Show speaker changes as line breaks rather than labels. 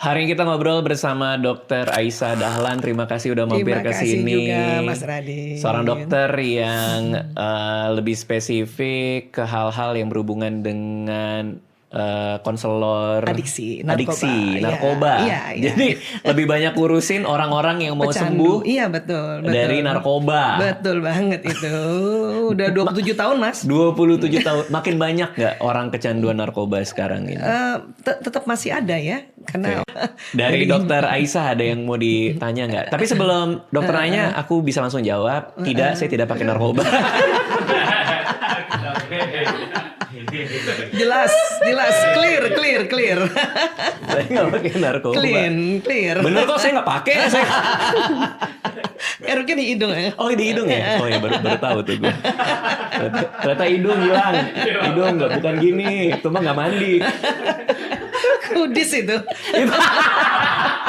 Hari ini kita ngobrol bersama Dokter Aisyah Dahlan. Terima kasih udah mampir ke sini.
Terima kasih juga Mas Radin.
Seorang dokter yang lebih spesifik ke hal-hal yang berhubungan dengan konselor
adiksi,
narkoba.
Iya.
Jadi lebih banyak urusin orang-orang yang mau
Pecandu.
sembuh
Iya betul.
dari narkoba.
Betul banget itu. Udah 27 tahun Mas.
27 tahun. Makin banyak nggak orang kecanduan narkoba sekarang ini?
Tetap masih ada ya. Karena
Dari Dokter Aisyah ada yang mau ditanya nggak? Tapi sebelum Dokter nanya, aku bisa langsung jawab. Tidak, saya tidak pakai narkoba.
jelas, clear.
Saya nggak pakai narkoba.
Clear.
Bener kok, saya nggak pakai.
Eruknya di hidung ya.
Oh, di hidung ya? Oh ya, baru tahu tuh gue. Ternyata hidung hilang. Hidung nggak, bukan gini. Itu mah nggak mandi.
Kudis itu.